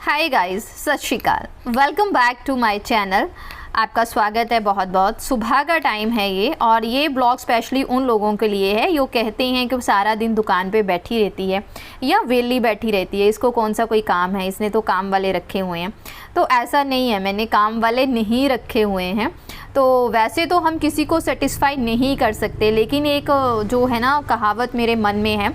Hi guys, सत श्री अकाल। Welcome back to my channel. आपका स्वागत है बहुत बहुत। सुबह का टाइम है ये, और ये ब्लॉग स्पेशली उन लोगों के लिए है जो कहते हैं कि सारा दिन दुकान पे बैठी रहती है या वेली बैठी रहती है, इसको कौन सा कोई काम है, इसने तो काम वाले रखे हुए हैं। तो ऐसा नहीं है, मैंने काम वाले नहीं रखे हुए हैं। तो वैसे तो हम किसी को सेटिस्फाई नहीं कर सकते, लेकिन एक जो है ना कहावत मेरे मन में है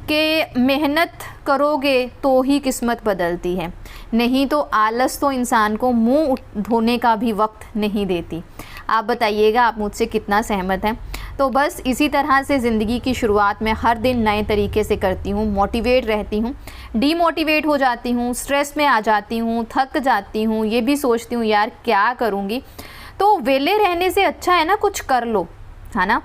कि मेहनत करोगे तो ही किस्मत बदलती है, नहीं तो आलस तो इंसान को मुंह धोने का भी वक्त नहीं देती। आप बताइएगा, आप मुझसे कितना सहमत हैं। तो बस इसी तरह से ज़िंदगी की शुरुआत में हर दिन नए तरीके से करती हूँ, मोटिवेट रहती हूँ, डीमोटिवेट हो जाती हूँ, स्ट्रेस में आ जाती हूँ, थक जाती हूँ, ये भी सोचती हूँ यार क्या करूँगी। तो वेले रहने से अच्छा है ना कुछ कर लो, है ना।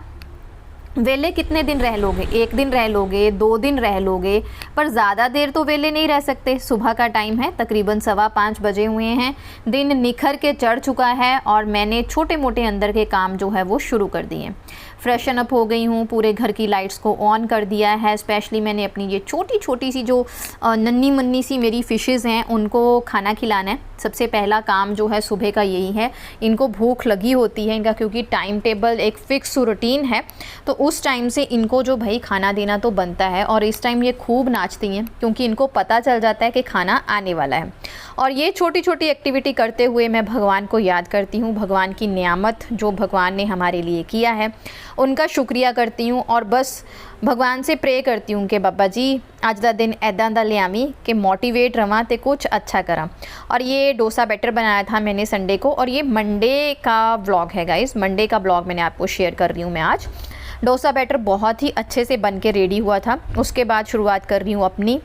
वेले कितने दिन रह लोगे, एक दिन रह लोगे, 2 दिन रह लोगे, पर ज़्यादा देर तो वेले नहीं रह सकते। सुबह का टाइम है, तकरीबन 5:15 बजे हुए हैं, दिन निखर के चढ़ चुका है और मैंने छोटे मोटे अंदर के काम जो है वो शुरू कर दिए। फ्रेशन अप हो गई हूँ, पूरे घर की लाइट्स को ऑन कर दिया है। स्पेशली मैंने अपनी ये छोटी छोटी सी जो नन्ही मुन्नी सी मेरी फ़िशेज़ हैं उनको खाना खिलाना है। सबसे पहला काम जो है सुबह का यही है। इनको भूख लगी होती है, इनका क्योंकि टाइम टेबल एक फ़िक्स रूटीन है, तो उस टाइम से इनको जो भाई खाना देना तो बनता है। और इस टाइम ये खूब नाचती हैं क्योंकि इनको पता चल जाता है कि खाना आने वाला है। और ये छोटी छोटी एक्टिविटी करते हुए मैं भगवान को याद करती हूँ, भगवान की नियामत जो भगवान ने हमारे लिए किया है उनका शुक्रिया करती हूँ। और बस भगवान से प्रे करती हूँ कि बाबा जी अज दा दिन ऐदा दा लियावी कि मोटिवेट रवां ते कुछ अच्छा करा। और ये डोसा बैटर बनाया था मैंने संडे को, और ये मंडे का व्लॉग है गाइस, मंडे का व्लॉग मैंने आपको शेयर कर रही हूँ मैं आज। डोसा बैटर बहुत ही अच्छे से बन के रेडी हुआ था। उसके बाद शुरुआत कर रही हूँ अपनी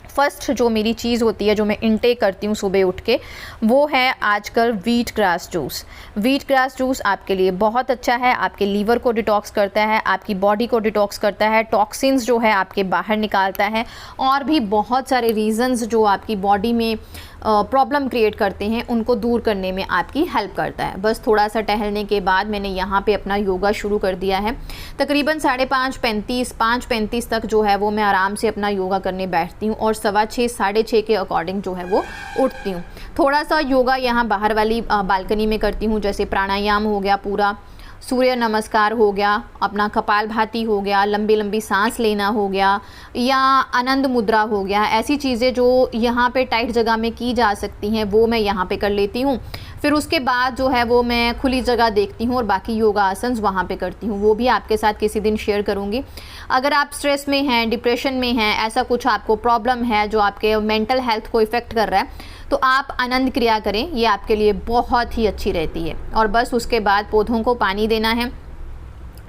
फ़र्स्ट जो मेरी चीज़ होती है जो मैं इनटेक करती हूँ सुबह उठ के, वो है आजकल wheat grass juice. Wheat grass juice आपके लिए बहुत अच्छा है, आपके लीवर को डिटॉक्स करता है, आपकी बॉडी को डिटॉक्स करता है, टॉक्सिन्स जो है आपके बाहर निकालता है, और भी बहुत सारे रीज़न्स जो आपकी बॉडी में प्रॉब्लम क्रिएट करते हैं उनको दूर करने में आपकी हेल्प करता है। बस थोड़ा सा टहलने के बाद मैंने यहाँ पे अपना योगा शुरू कर दिया है। तकरीबन 5:35 तक जो है वो मैं आराम से अपना योगा करने बैठती हूँ, और 6:15 6:30 के अकॉर्डिंग जो है वो उठती हूँ। थोड़ा सा योगा यहाँ बाहर वाली बालकनी में करती हूँ, जैसे प्राणायाम हो गया, पूरा सूर्य नमस्कार हो गया, अपना कपालभाति हो गया, लंबी लंबी सांस लेना हो गया, या आनंद मुद्रा हो गया। ऐसी चीज़ें जो यहाँ पे टाइट जगह में की जा सकती हैं वो मैं यहाँ पे कर लेती हूँ। फिर उसके बाद जो है वो मैं खुली जगह देखती हूँ और बाकी योगा आसन्स वहाँ पे करती हूँ, वो भी आपके साथ किसी दिन शेयर करूँगी। अगर आप स्ट्रेस में हैं, डिप्रेशन में हैं, ऐसा कुछ आपको प्रॉब्लम है जो आपके मेंटल हेल्थ को इफ़ेक्ट कर रहा है, तो आप आनंद क्रिया करें, ये आपके लिए बहुत ही अच्छी रहती है। और बस उसके बाद पौधों को पानी देना है।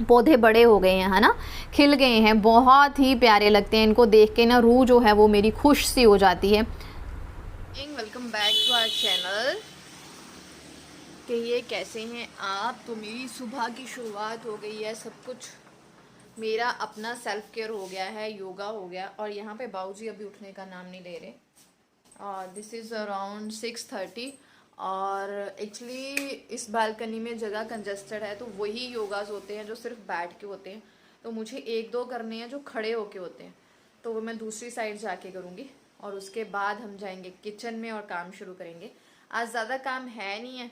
पौधे बड़े हो गए हैं, है ना, खिल गए हैं, बहुत ही प्यारे लगते हैं। इनको देख के ना रूह जो है वो मेरी खुश सी हो जाती है। Welcome back to our channel. कहिए कैसे हैं आप। तो मेरी सुबह की शुरुआत हो गई है, सब कुछ मेरा अपना सेल्फ केयर हो गया है, योगा हो गया। और यहाँ पे बाबूजी अभी उठने का नाम नहीं ले रहे। दिस इज़ अराउंड 6:30, और एक्चुअली इस बालकनी में जगह कंजस्टेड है, तो वही योगास होते हैं जो सिर्फ बैठ के होते हैं। तो मुझे 1-2 करने हैं जो खड़े होके होते हैं, तो वो मैं दूसरी साइड जाके करूँगी। और उसके बाद हम जाएंगे किचन में और काम शुरू करेंगे। आज ज़्यादा काम है नहीं है,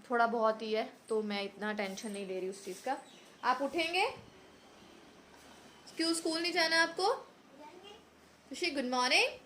थोड़ा बहुत ही है, तो मैं इतना टेंशन नहीं ले रही उस चीज़ का। आप उठेंगे? क्यों स्कूल नहीं जाना आपको? खुशी गुड मॉर्निंग।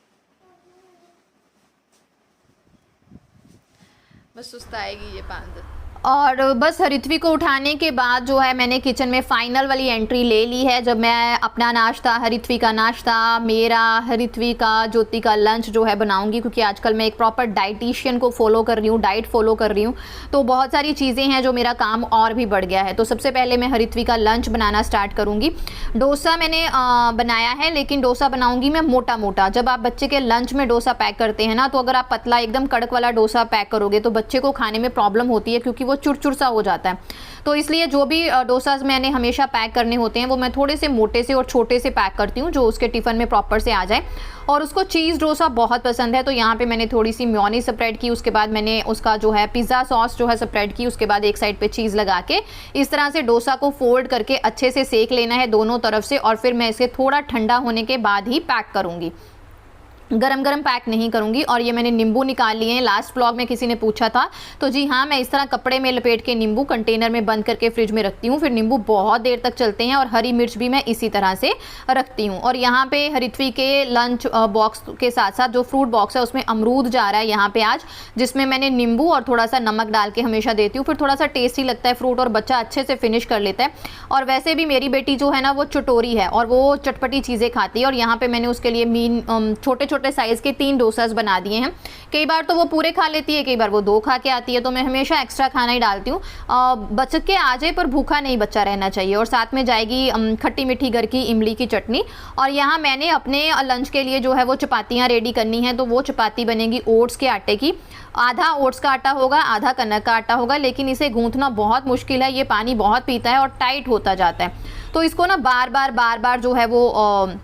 बस सुस्त आएगी ये 5 दिन। और बस हरित्वी को उठाने के बाद जो है मैंने किचन में फ़ाइनल वाली एंट्री ले ली है। जब मैं अपना नाश्ता, हरित्वी का नाश्ता, मेरा, हरित्वी का, ज्योति का लंच जो है बनाऊंगी, क्योंकि आजकल मैं एक प्रॉपर डाइटिशियन को फॉलो कर रही हूँ, डाइट फॉलो कर रही हूँ, तो बहुत सारी चीज़ें हैं जो मेरा काम और भी बढ़ गया है। तो सबसे पहले मैं हरित्वी का लंच बनाना स्टार्ट करूँगी। डोसा मैंने बनाया है, लेकिन डोसा बनाऊँगी मैं मोटा मोटा। जब आप बच्चे के लंच में डोसा पैक करते हैं ना, तो अगर आप पतला एकदम कड़क वाला डोसा पैक करोगे तो बच्चे को खाने में प्रॉब्लम होती है, क्योंकि वो चुरचुर सा हो जाता है। तो इसलिए जो भी डोसा मैंने हमेशा पैक करने होते हैं वो मैं थोड़े से मोटे से और छोटे से पैक करती हूँ, जो उसके टिफ़िन में प्रॉपर से आ जाए। और उसको चीज़ डोसा बहुत पसंद है, तो यहाँ पे मैंने थोड़ी सी मेयोनीज स्प्रेड की, उसके बाद मैंने उसका जो है पिज़्ज़ा सॉस जो है स्प्रेड की, उसके बाद एक साइड पे चीज़ लगा के इस तरह से डोसा को फोल्ड करके अच्छे से सेक लेना है दोनों तरफ से। और फिर मैं इसे थोड़ा ठंडा होने के बाद ही पैक करूँगी। गरम गरम पैक नहीं करूंगी। और ये मैंने नींबू निकाल लिए हैं, लास्ट व्लॉग में किसी ने पूछा था, तो जी हाँ, मैं इस तरह कपड़े में लपेट के नींबू कंटेनर में बंद करके फ्रिज में रखती हूँ, फिर नींबू बहुत देर तक चलते हैं। और हरी मिर्च भी मैं इसी तरह से रखती हूँ। और यहाँ पे हरित्वी के लंच बॉक्स के साथ साथ जो फ्रूट बॉक्स है उसमें अमरूद जा रहा है यहाँ पे आज, जिसमें मैंने नींबू और थोड़ा सा नमक डाल के हमेशा देती हूँ, फिर थोड़ा सा टेस्टी लगता है फ्रूट और बच्चा अच्छे से फिनिश कर लेता है। और वैसे भी मेरी बेटी जो है ना वो चटोरी है और वो चटपटी चीज़ें खाती है। और यहाँ पे मैंने उसके लिए छोटे छोटे साइज़ के 3 डोसास बना दिए हैं। कई बार तो वो पूरे खा लेती है, कई बार वो 2 खा के आती है, तो मैं हमेशा एक्स्ट्रा खाना ही डालती हूँ। बच के आ जाए पर भूखा नहीं बच्चा रहना चाहिए। और साथ में जाएगी खट्टी मीठी घर की इमली की चटनी। और यहाँ मैंने अपने लंच के लिए जो है वो चपातियाँ रेडी करनी है, तो वो चपाती बनेगी ओट्स के आटे की। आधा ओट्स का आटा होगा, आधा कनक का आटा होगा, लेकिन इसे गूंथना बहुत मुश्किल है, ये पानी बहुत पीता है और टाइट होता जाता है, तो इसको ना बार बार जो है वो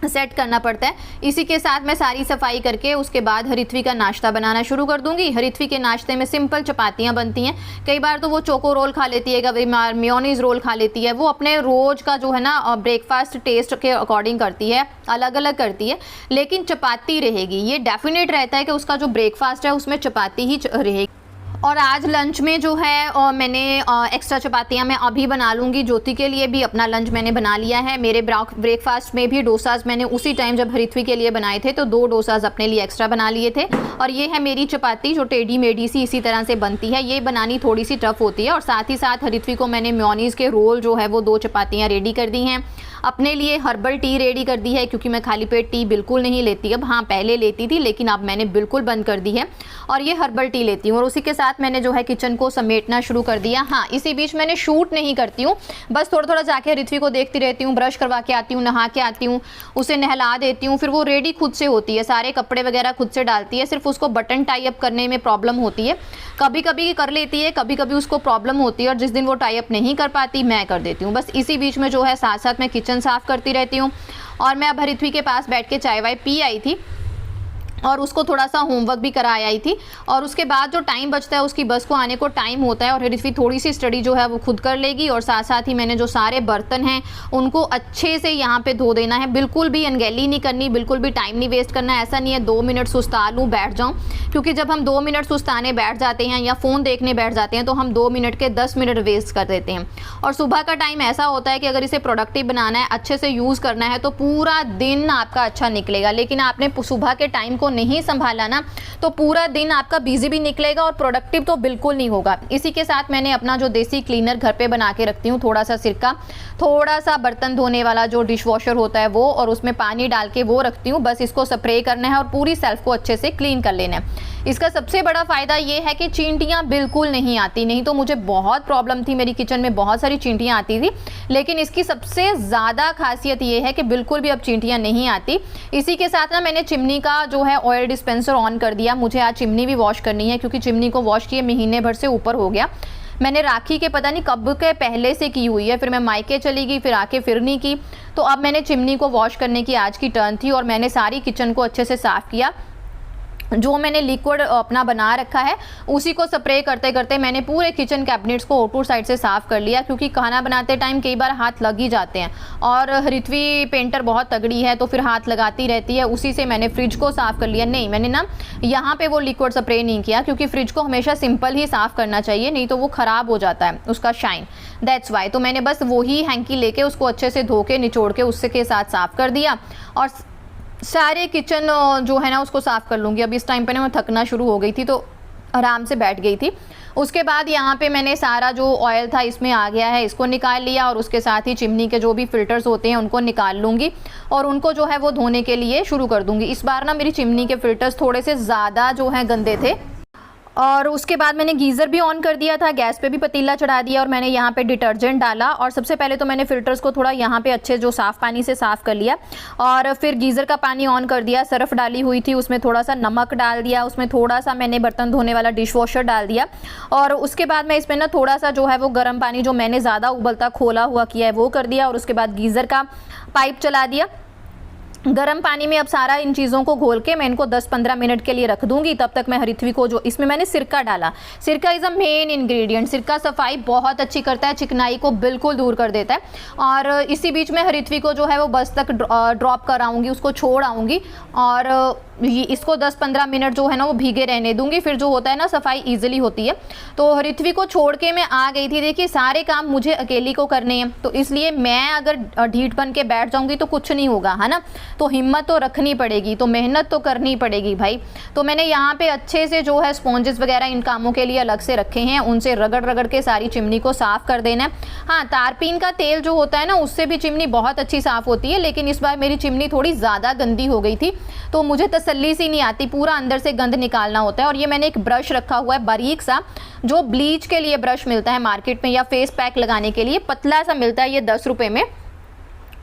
सेट करना पड़ता है। इसी के साथ मैं सारी सफाई करके उसके बाद हरित्वी का नाश्ता बनाना शुरू कर दूंगी। हरित्वी के नाश्ते में सिंपल चपातियां बनती हैं, कई बार तो वो चोको रोल खा लेती है, कभी मेयोनीज रोल खा लेती है। वो अपने रोज का जो है ना ब्रेकफास्ट टेस्ट के अकॉर्डिंग करती है, अलग अलग करती है, लेकिन चपाती रहेगी। ये डेफिनेट रहता है कि उसका जो ब्रेकफास्ट है उसमें चपाती ही रहेगी। और आज लंच में जो है मैंने एक्स्ट्रा चपातियाँ मैं अभी बना लूँगी। ज्योति के लिए भी अपना लंच मैंने बना लिया है। मेरे ब्रेकफास्ट में भी डोसाज मैंने उसी टाइम जब हरित्वी के लिए बनाए थे, तो 2 डोसाज अपने लिए एक्स्ट्रा बना लिए थे। और ये है मेरी चपाती जो टेढ़ी मेढ़ी सी इसी तरह से बनती है, ये बनानी थोड़ी सी टफ होती है। और साथ ही साथ हरित्वी को मैंने मेयोनीज़ के रोल जो है वो 2 चपातियाँ रेडी कर दी हैं। अपने लिए हर्बल टी रेडी कर दी है, क्योंकि मैं खाली पेट टी बिल्कुल नहीं लेती अब। हाँ, पहले लेती थी, लेकिन अब मैंने बिल्कुल बंद कर दी है और ये हर्बल टी लेती हूँ। और उसी के साथ मैंने जो है किचन को समेटना शुरू कर दिया। हाँ, इसी बीच मैंने शूट नहीं करती हूँ, बस थोड़ा थोड़ा जाके हरित्वी को देखती रहती हूँ, ब्रश करवा के आती हूँ, नहा के आती हूँ, उसे नहला देती हूँ, फिर वो रेडी खुद से होती है, सारे कपड़े वगैरह खुद से डालती है। सिर्फ उसको बटन टाई अप करने में प्रॉब्लम होती है, कभी कभी कर लेती है, कभी कभी उसको प्रॉब्लम होती है, और जिस दिन वो टाई अप नहीं कर पाती मैं कर देती हूँ। बस इसी बीच में जो है साथ साथ मैं किचन साफ़ करती रहती हूँ। और मैं अब हरित्वी के पास बैठ के चाय वाय पी आई थी और उसको थोड़ा सा होमवर्क भी कराई आई थी। और उसके बाद जो टाइम बचता है, उसकी बस को आने को टाइम होता है, और हरित्वी थोड़ी सी स्टडी जो है वो खुद कर लेगी। और साथ साथ ही मैंने जो सारे बर्तन हैं उनको अच्छे से यहाँ पे धो देना है, बिल्कुल भी अनगैली नहीं करनी, बिल्कुल भी टाइम नहीं वेस्ट करना है। ऐसा नहीं है 2 मिनट सुस्ता लूँ बैठ जाऊँ, क्योंकि जब हम 2 मिनट सुस्ताने बैठ जाते हैं या फ़ोन देखने बैठ जाते हैं तो हम 2 मिनट के 10 मिनट वेस्ट कर देते हैं। और सुबह का टाइम ऐसा होता है कि अगर इसे प्रोडक्टिव बनाना है, अच्छे से यूज़ करना है, तो पूरा दिन आपका अच्छा निकलेगा। लेकिन आपने सुबह के टाइम को नहीं संभाला ना, तो पूरा दिन आपका बिजी भी निकलेगा और प्रोडक्टिव तो बिल्कुल नहीं होगा। इसी के साथ मैंने अपना जो देसी क्लीनर घर पे बना के रखती हूँ, थोड़ा सा सिरका, थोड़ा सा बर्तन धोने वाला जो डिश वॉशर होता है वो, और उसमें पानी डाल के वो रखती हूँ। बस इसको स्प्रे करना है और पूरी सेल्फ को अच्छे से क्लीन कर लेना है। इसका सबसे बड़ा फ़ायदा ये है कि चींटियाँ बिल्कुल नहीं आती, नहीं तो मुझे बहुत प्रॉब्लम थी, मेरी किचन में बहुत सारी चींटियाँ आती थी। लेकिन इसकी सबसे ज़्यादा खासियत ये है कि बिल्कुल भी अब चींटियाँ नहीं आती। इसी के साथ ना मैंने चिमनी का जो है ऑयल डिस्पेंसर ऑन कर दिया। मुझे आज चिमनी भी वॉश करनी है, क्योंकि चिमनी को वॉश किए महीने भर से ऊपर हो गया। मैंने राखी के पता नहीं कब के पहले से की हुई है, फिर मैं मायके चली गई, फिर आके फिर नहीं की। तो अब मैंने चिमनी को वॉश करने की आज की टर्न थी, और मैंने सारी किचन को अच्छे से साफ़ किया। जो मैंने लिक्विड अपना बना रखा है उसी को स्प्रे करते करते मैंने पूरे किचन कैबिनेट्स को आउटपुट साइड से साफ़ कर लिया, क्योंकि खाना बनाते टाइम कई बार हाथ लग ही जाते हैं। और हरित्वी पेंटर बहुत तगड़ी है, तो फिर हाथ लगाती रहती है। उसी से मैंने फ्रिज को साफ़ कर लिया। नहीं, मैंने ना यहाँ पे वो लिक्विड स्प्रे नहीं किया, क्योंकि फ्रिज को हमेशा सिंपल ही साफ़ करना चाहिए, नहीं तो वो ख़राब हो जाता है उसका शाइन, दैट्स वाई। तो मैंने बस वही हैंकी लेके उसको अच्छे से धो के निचोड़ के उससे के साथ साफ़ कर दिया, और सारे किचन जो है ना उसको साफ़ कर लूँगी। अब इस टाइम पे ना मैं थकना शुरू हो गई थी, तो आराम से बैठ गई थी। उसके बाद यहाँ पे मैंने सारा जो ऑयल था इसमें आ गया है, इसको निकाल लिया, और उसके साथ ही चिमनी के जो भी फ़िल्टर्स होते हैं उनको निकाल लूँगी, और उनको जो है वो धोने के लिए शुरू कर दूँगी। इस बार ना मेरी चिमनी के फ़िल्टर्स थोड़े से ज़्यादा जो हैं गंदे थे। और उसके बाद मैंने गीज़र भी ऑन कर दिया था, गैस पे भी पतीला चढ़ा दिया, और मैंने यहाँ पे डिटर्जेंट डाला। और सबसे पहले तो मैंने फ़िल्टर्स को थोड़ा यहाँ पे अच्छे जो साफ़ पानी से साफ़ कर लिया, और फिर गीज़र का पानी ऑन कर दिया। सर्फ़ डाली हुई थी, उसमें थोड़ा सा नमक डाल दिया, उसमें थोड़ा सा मैंने बर्तन धोने वाला डिश वॉशर डाल दिया। और उसके बाद मैं इसमें ना थोड़ा सा जो है वो गर्म पानी जो मैंने ज़्यादा उबलता खोला हुआ किया है वो कर दिया, और उसके बाद गीज़र का पाइप चला दिया। गर्म पानी में अब सारा इन चीज़ों को घोल के मैं इनको 10-15 मिनट के लिए रख दूंगी। तब तक मैं हरिथवी को, जो इसमें मैंने सिरका डाला, सिरका इज़ अ मेन इंग्रेडिएंट। सिरका सफाई बहुत अच्छी करता है, चिकनाई को बिल्कुल दूर कर देता है। और इसी बीच में हरिथवी को जो है वो बस तक ड्रॉप कराऊंगी, उसको छोड़ आऊँगी और इसको 10-15 मिनट जो है ना वो भीगे रहने दूंगी। फिर जो होता है ना सफाई ईजिली होती है। तो हरिथवी को छोड़ के मैं आ गई थी। देखिए सारे काम मुझे अकेली को करने हैं, तो इसलिए मैं अगर ढीठ बन के बैठ जाऊंगी तो कुछ नहीं होगा, है ना। तो हिम्मत तो रखनी पड़ेगी, तो मेहनत तो करनी पड़ेगी भाई। तो मैंने यहाँ पे अच्छे से जो है स्पॉन्जेस वगैरह इन कामों के लिए अलग से रखे हैं, उनसे रगड़ रगड़ के सारी चिमनी को साफ़ कर देना है। हाँ, तारपीन का तेल जो होता है ना उससे भी चिमनी बहुत अच्छी साफ़ होती है, लेकिन इस बार मेरी चिमनी थोड़ी ज़्यादा गंदी हो गई थी, तो मुझे तसल्ली सी नहीं आती, पूरा अंदर से गंद निकालना होता है। और ये मैंने एक ब्रश रखा हुआ है बारीक सा, जो ब्लीच के लिए ब्रश मिलता है मार्केट में, या फेस पैक लगाने के लिए पतला सा मिलता है, ये 10 रुपये में,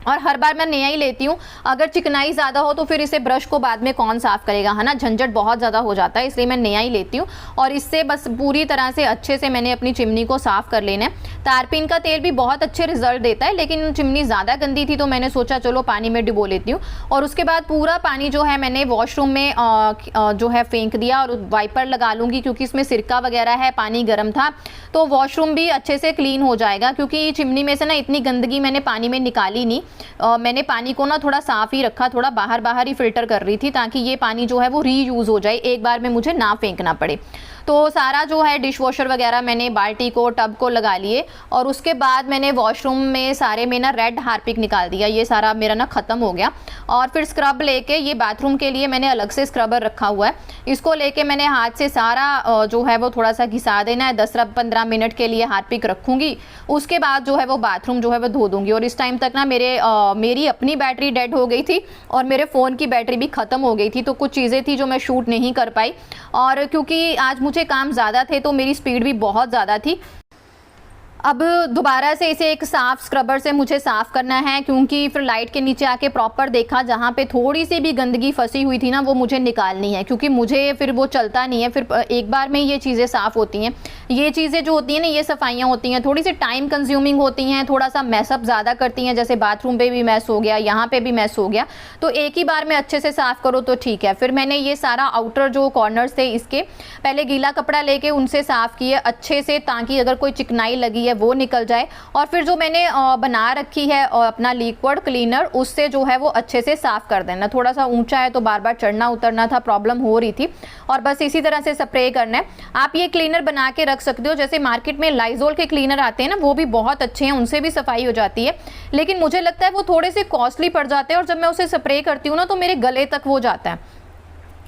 और हर बार मैं नया ही लेती हूँ। अगर चिकनाई ज़्यादा हो तो फिर इसे ब्रश को बाद में कौन साफ़ करेगा, है ना, झंझट बहुत ज़्यादा हो जाता है, इसलिए मैं नया ही लेती हूँ। और इससे बस पूरी तरह से अच्छे से मैंने अपनी चिमनी को साफ़ कर लेना है। तारपीन का तेल भी बहुत अच्छे रिजल्ट देता है, लेकिन चिमनी ज़्यादा गंदी थी तो मैंने सोचा चलो पानी में डुबो लेती हूँ। और उसके बाद पूरा पानी जो है मैंने वॉशरूम में जो है फेंक दिया, और वाइपर लगा लूँगी क्योंकि इसमें सिरका वगैरह है, पानी गर्म था, तो वॉशरूम भी अच्छे से क्लीन हो जाएगा। क्योंकि चिमनी में से ना इतनी गंदगी मैंने पानी में निकाली नहीं, मैंने पानी को ना थोड़ा साफ़ ही रखा, थोड़ा बाहर बाहर ही फ़िल्टर कर रही थी, ताकि ये पानी जो है वो रीयूज़ हो जाए, एक बार में मुझे ना फेंकना पड़े। तो सारा जो है डिश वॉशर वगैरह मैंने बाल्टी को, टब को लगा लिए, और उसके बाद मैंने वॉशरूम में सारे में ना रेड हार्पिक निकाल दिया, ये सारा मेरा ना ख़त्म हो गया। और फिर स्क्रब लेके, ये बाथरूम के लिए मैंने अलग से स्क्रबर रखा हुआ है, इसको लेके मैंने हाथ से सारा जो है वो थोड़ा सा घिसा देना है। 10-15 मिनट के लिए हार्पिक रखूँगी, उसके बाद जो है वो बाथरूम जो है वो धो दूँगी। और इस टाइम तक ना मेरी अपनी बैटरी डेड हो गई थी, और मेरे फ़ोन की बैटरी भी ख़त्म हो गई थी, तो कुछ चीज़ें थी जो मैं शूट नहीं कर पाई। और क्योंकि आज मुझे काम ज़्यादा थे तो मेरी स्पीड भी बहुत ज़्यादा थी। अब दोबारा से इसे एक साफ़ स्क्रबर से मुझे साफ़ करना है, क्योंकि फिर लाइट के नीचे आके प्रॉपर देखा, जहाँ पे थोड़ी सी भी गंदगी फंसी हुई थी ना वो मुझे निकालनी है, क्योंकि मुझे फिर वो चलता नहीं है, फिर एक बार में ये चीज़ें साफ़ होती हैं। ये चीज़ें जो होती हैं ना, ये सफाइयाँ होती हैं, थोड़ी सी टाइम कंज्यूमिंग होती हैं, थोड़ा सा मैसअप ज़्यादा करती हैं, जैसे बाथरूम पे भी मैस हो गया, यहाँ पे भी मैस हो गया, तो एक ही बार में अच्छे से साफ़ करो तो ठीक है। फिर मैंने ये सारा आउटर जो कॉर्नर्स थे इसके पहले गीला कपड़ा लेके उनसे साफ़ किए अच्छे से, ताकि अगर कोई चिकनाई लगी है वो निकल जाए। और फिर जो मैंने बना रखी है अपना लिक्विड क्लीनर, उससे जो है वो अच्छे से साफ़ कर देना। थोड़ा सा ऊंचा है तो बार बार चढ़ना उतरना था, प्रॉब्लम हो रही थी, और बस इसी तरह से स्प्रे करना है। आप ये क्लीनर बना के रख सकते हो, जैसे मार्केट में लाइजोल के क्लीनर आते हैं ना, वो भी बहुत अच्छे हैं, उनसे भी सफाई हो जाती है, लेकिन मुझे लगता है वो थोड़े से कॉस्टली पड़ जाते हैं, और जब मैं उसे स्प्रे करती हूँ ना तो मेरे गले तक वो जाता है,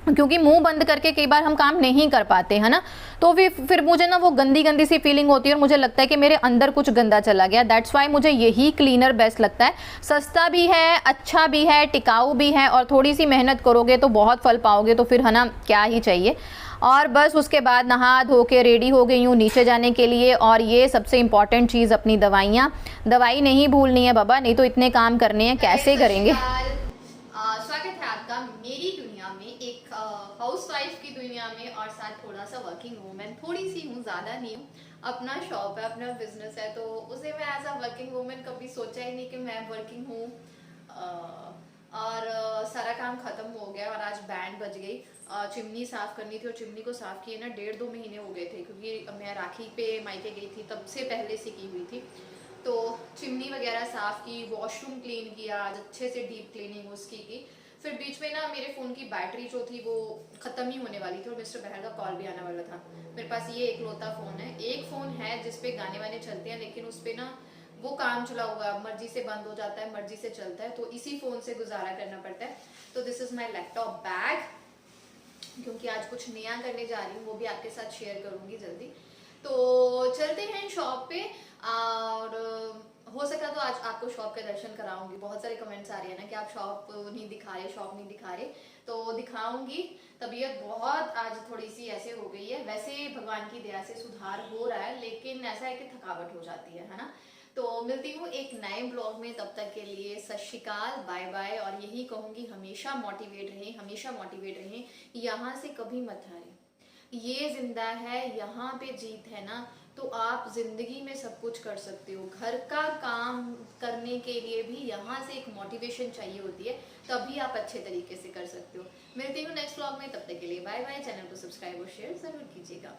क्योंकि मुंह बंद करके कई बार हम काम नहीं कर पाते, है ना। तो फिर मुझे ना वो गंदी गंदी सी फीलिंग होती है, और मुझे लगता है कि मेरे अंदर कुछ गंदा चला गया। दैट्स वाई मुझे यही क्लीनर बेस्ट लगता है। सस्ता भी है, अच्छा भी है, टिकाऊ भी है, और थोड़ी सी मेहनत करोगे तो बहुत फल पाओगे, तो फिर है ना क्या ही चाहिए। और बस उसके बाद नहा धो के रेडी हो गई हूँ नीचे जाने के लिए। और ये सबसे इम्पॉर्टेंट चीज़, अपनी दवाइयाँ, दवाई नहीं भूलनी है बाबा, नहीं तो इतने काम करने हैं, कैसे करेंगे। स्वागत है आपका मेरी दुनिया में, एक हाउसवाइफ की दुनिया में, और साथ थोड़ा सा वर्किंग वूमेन, थोड़ी सी हूँ, ज़्यादा नहीं हूँ। अपना शॉप है, अपना बिजनेस है, तो उसे मैं एज अ वर्किंग वूमेन कभी सोचा ही नहीं कि मैं वर्किंग हूँ। और सारा काम खत्म हो गया, और आज बैंड बज गई। चिमनी साफ़ करनी थी, और चिमनी को साफ़ किए ना 1.5-2 महीने हो गए थे, क्योंकि मैं राखी पे मायके गई थी, तब से पहले से की हुई थी। तो चिमनी वगैरह साफ़ की, वॉशरूम क्लीन किया, आज अच्छे से डीप क्लीनिंग उसकी की। फिर बीच में ना मेरे फ़ोन की बैटरी जो थी वो ख़त्म ही होने वाली थी, और मिस्टर बहर का कॉल भी आने वाला था। मेरे पास ये एकलौता फ़ोन है, एक फ़ोन है जिसपे गाने वाने चलते हैं, लेकिन उस पर ना वो काम चला हुआ, मर्जी से बंद हो जाता है, मर्जी से चलता है, तो इसी फ़ोन से गुजारा करना पड़ता है। तो this is my laptop bag, क्योंकि आज कुछ नया करने जा रही हूँ, वो भी आपके साथ शेयर करूँगी जल्दी। तो चलते हैं शॉप पे, और हो सका तो आज आपको शॉप के दर्शन कराऊंगी। बहुत सारे कमेंट्स आ रहे हैं ना कि आप शॉप नहीं दिखा रहे, शॉप नहीं दिखा रहे, तो दिखाऊंगी। तबीयत बहुत आज थोड़ी सी ऐसे हो गई है, वैसे भगवान की दया से सुधार हो रहा है, लेकिन ऐसा है कि थकावट हो जाती है ना। तो मिलती हूँ एक नए ब्लॉग में, तब तक के लिए सत श्री अकाल, बाय बाय। और यही कहूँगी, हमेशा मोटिवेट रहें, हमेशा मोटिवेट रहें, यहाँ से कभी मत हारें। ये जिंदा है, यहाँ पे जीत है ना, तो आप ज़िंदगी में सब कुछ कर सकते हो। घर का काम करने के लिए भी यहाँ से एक मोटिवेशन चाहिए होती है, तभी आप अच्छे तरीके से कर सकते हो। मिलती हूँ नेक्स्ट व्लॉग में, तब तक के लिए बाय बाय। चैनल को सब्सक्राइब और शेयर ज़रूर कीजिएगा।